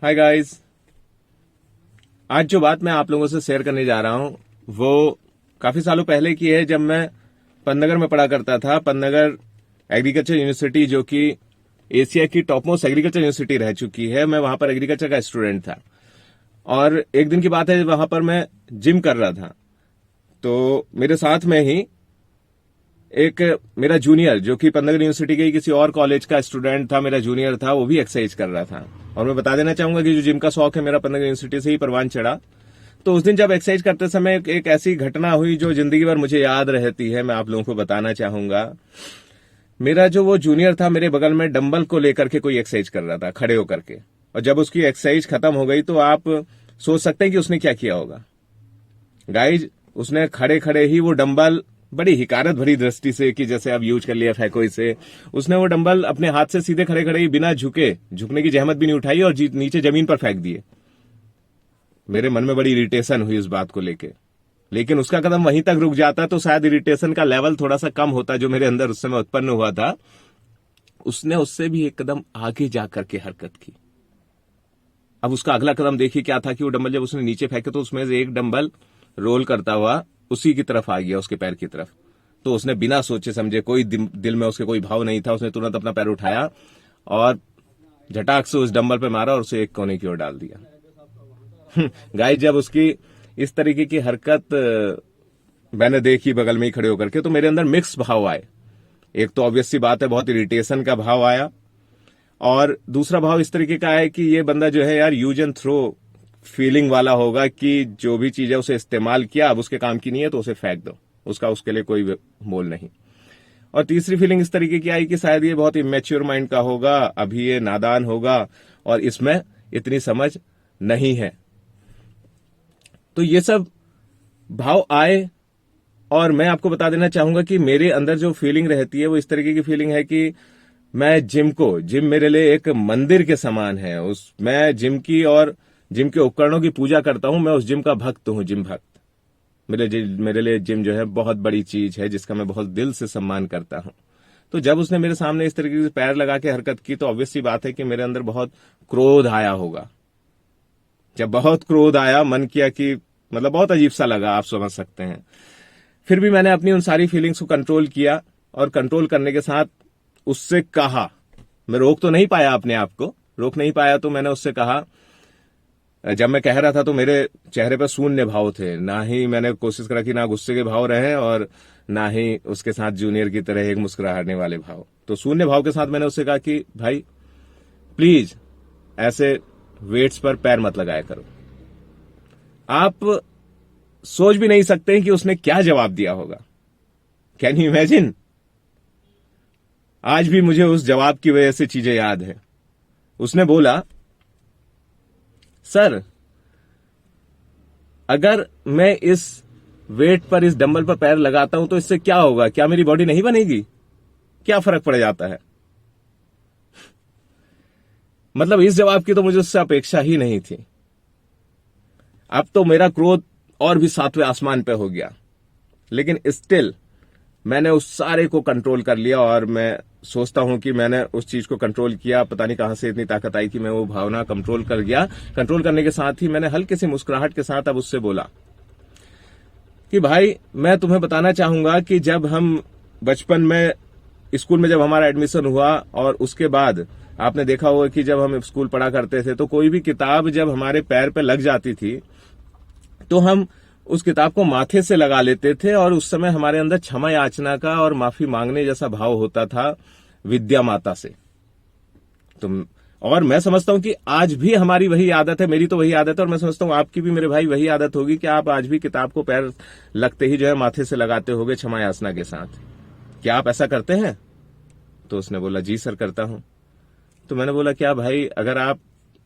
Hi guys. आज जो बात मैं आप लोगों से शेयर करने जा रहा हूं वो काफी सालों पहले की है, जब मैं पंतनगर में पढ़ा करता था। पंतनगर एग्रीकल्चर यूनिवर्सिटी, जो कि एशिया की टॉप मोस्ट एग्रीकल्चर यूनिवर्सिटी रह चुकी है, मैं वहां पर एग्रीकल्चर का स्टूडेंट था। और एक दिन की बात है, वहां पर मैं जिम कर रहा था, तो मेरे साथ में ही एक मेरा जूनियर, जो कि पंतनगर यूनिवर्सिटी के किसी और कॉलेज का स्टूडेंट था, मेरा जूनियर था, वो भी एक्सरसाइज कर रहा था। और मैं बता देना चाहूंगा कि जो जिम का शौक है मेरा पंतनगर यूनिवर्सिटी से ही परवान चढ़ा। तो उस दिन जब एक्सरसाइज करते समय एक ऐसी घटना हुई जो जिंदगी भर मुझे याद रहती है, मैं आप लोगों को बताना चाहूंगा। मेरा जो वो जूनियर था, मेरे बगल में डंबल को लेकर के कोई एक्सरसाइज कर रहा था खड़े होकर के। और जब उसकी एक्सरसाइज खत्म हो गई तो आप सोच सकते हैं कि उसने क्या किया होगा। गाइज, उसने खड़े खड़े ही वो डंबल बड़ी हिकारत भरी दृष्टि से, कि जैसे अब यूज कर लिया फेंको इसे, उसने वो डंबल अपने हाथ से सीधे खड़े खड़े ही बिना झुकने की जहमत भी नहीं उठाई और नीचे जमीन पर फेंक दिए। मेरे मन में बड़ी इरिटेशन हुई इस बात को लेके, लेकिन उसका कदम वहीं तक रुक जाता तो शायद इरिटेशन का लेवल थोड़ा सा कम होता जो मेरे अंदर उस समय उत्पन्न हुआ था। उसने उससे भी एक कदम आगे जाकर के हरकत की। अब उसका अगला कदम देखिए क्या था कि वो डंबल जब उसने नीचे फेंके तो उसमें से एक डंबल रोल करता हुआ उसी की तरफ आ गया, उसके पैर की तरफ। तो उसने बिना सोचे समझे, कोई दिल में उसके कोई भाव नहीं था, उसने तुरंत अपना पैर उठाया और झटाक से उस डंबल पे मारा और उसे एक कोने की ओर डाल दिया। गाइस, जब उसकी इस तरीके की हरकत मैंने देखी बगल में ही खड़े होकर के, तो मेरे अंदर मिक्स भाव आए। एक तो ऑब्वियस सी बात है, बहुत इरिटेशन का भाव आया, और दूसरा भाव इस तरीके का है कि ये बंदा जो है यार यूज एंड थ्रो फीलिंग वाला होगा, कि जो भी चीज है उसे इस्तेमाल किया, अब उसके काम की नहीं है तो उसे फेंक दो, उसके लिए कोई मोल नहीं। और तीसरी फीलिंग इस तरीके की आई कि शायद ये बहुत इमेच्योर माइंड का होगा, अभी ये नादान होगा और इसमें इतनी समझ नहीं है। तो ये सब भाव आए, और मैं आपको बता देना चाहूंगा कि मेरे अंदर जो फीलिंग रहती है वो इस तरीके की फीलिंग है कि मैं जिम मेरे लिए एक मंदिर के समान है। मैं जिम के उपकरणों की पूजा करता हूं। मैं उस जिम का भक्त हूं, जिम भक्त। मेरे लिए जिम जो है बहुत बड़ी चीज है, जिसका मैं बहुत दिल से सम्मान करता हूं। तो जब उसने मेरे सामने इस तरीके से पैर लगा के हरकत की तो ऑब्वियस सी बात है कि मेरे अंदर बहुत क्रोध आया होगा। जब बहुत क्रोध आया, मन किया कि मतलब बहुत अजीब सा लगा, आप समझ सकते हैं। फिर भी मैंने अपनी उन सारी फीलिंग्स को कंट्रोल किया, और कंट्रोल करने के साथ उससे कहा, मैं रोक तो नहीं पाया, अपने आप को रोक नहीं पाया, तो मैंने उससे कहा। जब मैं कह रहा था तो मेरे चेहरे पर शून्य भाव थे, ना ही मैंने कोशिश करा कि ना गुस्से के भाव रहे और ना ही उसके साथ जूनियर की तरह एक मुस्कुराहटने वाले भाव। तो शून्य भाव के साथ मैंने उससे कहा कि भाई प्लीज ऐसे वेट्स पर पैर मत लगाया करो। आप सोच भी नहीं सकते कि उसने क्या जवाब दिया होगा। Can you imagine? आज भी मुझे उस जवाब की वजह से चीजें याद है। उसने बोला, सर अगर मैं इस वेट पर, इस डंबल पर पैर लगाता हूं तो इससे क्या होगा? क्या मेरी बॉडी नहीं बनेगी? क्या फर्क पड़ जाता है? मतलब इस जवाब की तो मुझे उससे अपेक्षा ही नहीं थी। अब तो मेरा क्रोध और भी सातवें आसमान पे हो गया, लेकिन स्टिल मैंने उस सारे को कंट्रोल कर लिया। और मैं सोचता हूं कि मैंने उस चीज को कंट्रोल किया। पता नहीं कहां से इतनी ताकत आई कि मैं वो भावना कंट्रोल कर गया। कंट्रोल करने के साथ ही मैंने हल्की सी मुस्कुराहट के साथ अब उससे बोला कि भाई, मैं तुम्हें बताना चाहूंगा कि जब हम बचपन में स्कूल में जब हमारा एडमिशन हुआ, और उसके बाद आपने देखा होगा कि जब हम स्कूल पढ़ा करते थे तो कोई भी किताब जब हमारे पैर पे लग जाती थी तो हम उस किताब को माथे से लगा लेते थे, और उस समय हमारे अंदर क्षमा याचना का और माफी मांगने जैसा भाव होता था विद्या माता से। तो और मैं समझता हूं कि आज भी हमारी वही आदत है, मेरी तो वही आदत है, और मैं समझता हूं आपकी भी मेरे भाई वही आदत होगी कि आप आज भी किताब को पैर लगते ही जो है माथे से लगाते होगे क्षमा याचना के साथ। क्या आप ऐसा करते हैं? तो उसने बोला, जी सर करता हूं। तो मैंने बोला, क्या भाई, अगर आप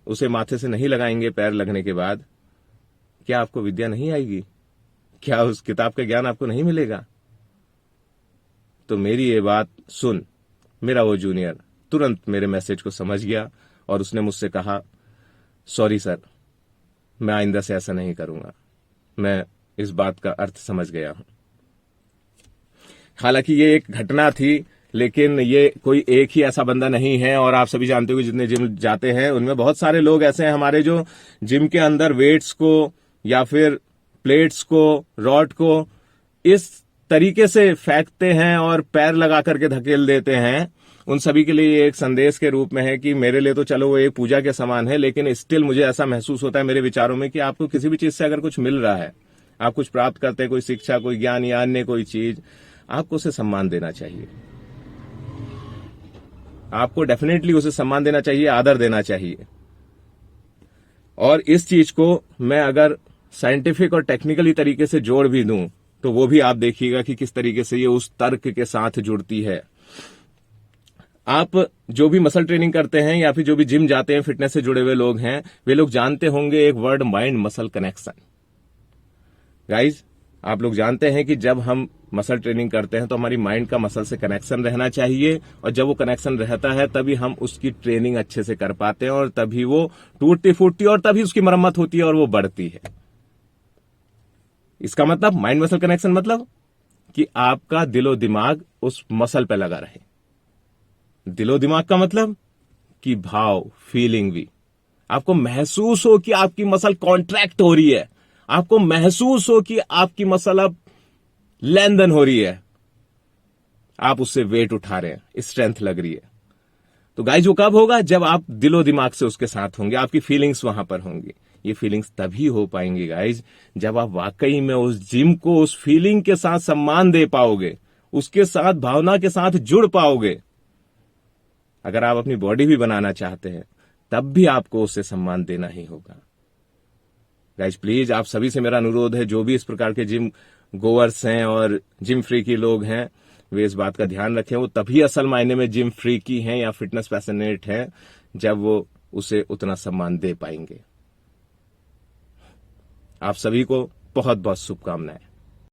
उसे माथे से नहीं लगाएंगे पैर लगने के बाद, क्या आपको विद्या नहीं आएगी? क्या उस किताब का ज्ञान आपको नहीं मिलेगा? तो मेरी ये बात सुन मेरा वो जूनियर तुरंत मेरे मैसेज को समझ गया, और उसने मुझसे कहा, सॉरी सर, मैं आइंदा से ऐसा नहीं करूंगा। मैं इस बात का अर्थ समझ गया हूं। हालांकि ये एक घटना थी लेकिन ये कोई एक ही ऐसा बंदा नहीं है। और आप सभी जानते हो कि जितने जिम जाते हैं उनमें बहुत सारे लोग ऐसे हैं हमारे जो जिम के अंदर वेट्स को या फिर प्लेट्स को, रॉड को इस तरीके से फेंकते हैं और पैर लगा करके धकेल देते हैं। उन सभी के लिए एक संदेश के रूप में है कि मेरे लिए तो चलो वो एक पूजा के समान है, लेकिन स्टिल मुझे ऐसा महसूस होता है मेरे विचारों में कि आपको किसी भी चीज से अगर कुछ मिल रहा है, आप कुछ प्राप्त करते हैं, कोई शिक्षा, कोई ज्ञान या अन्य कोई चीज, आपको उसे सम्मान देना चाहिए। आपको डेफिनेटली उसे सम्मान देना चाहिए, आदर देना चाहिए। और इस चीज को मैं अगर साइंटिफिक और टेक्निकली तरीके से जोड़ भी दूं तो वो भी आप देखिएगा कि किस तरीके से ये उस तर्क के साथ जुड़ती है। आप जो भी मसल ट्रेनिंग करते हैं या फिर जो भी जिम जाते हैं, फिटनेस से जुड़े हुए लोग हैं, वे लोग जानते होंगे एक word, mind muscle connection. Guys, आप लोग जानते हैं कि जब हम मसल ट्रेनिंग करते हैं तो हमारी माइंड का मसल से कनेक्शन रहना चाहिए, और जब वो कनेक्शन रहता है तभी हम उसकी ट्रेनिंग अच्छे से कर पाते हैं, और तभी वो टूटती फूटती और तभी उसकी मरम्मत होती है और वो बढ़ती है। इसका मतलब माइंड मसल कनेक्शन मतलब कि आपका दिलो दिमाग उस मसल पे लगा रहे। दिलो दिमाग का मतलब कि भाव, फीलिंग भी आपको महसूस हो कि आपकी मसल कॉन्ट्रैक्ट हो रही है, आपको महसूस हो कि आपकी मसल अब लेन देन हो रही है, आप उससे वेट उठा रहे हैं, स्ट्रेंथ लग रही है। तो गाइज वो कब होगा? जब आप दिलो दिमाग से उसके साथ होंगे, आपकी फीलिंग्स वहां पर होंगी। ये फीलिंग्स तभी हो पाएंगी गाइज जब आप वाकई में उस जिम को उस फीलिंग के साथ सम्मान दे पाओगे, उसके साथ भावना के साथ जुड़ पाओगे। अगर आप अपनी बॉडी भी बनाना चाहते हैं तब भी आपको उससे सम्मान देना ही होगा। गाइज प्लीज, आप सभी से मेरा अनुरोध है, जो भी इस प्रकार के जिम गोअर्स हैं और जिम फ्रीकी लोग हैं, वे इस बात का ध्यान रखें। वो तभी असल मायने में जिम फ्रीकी हैं या फिटनेस पैशनेट हैं जब वो उसे उतना सम्मान दे पाएंगे। आप सभी को बहुत बहुत शुभकामनाएं।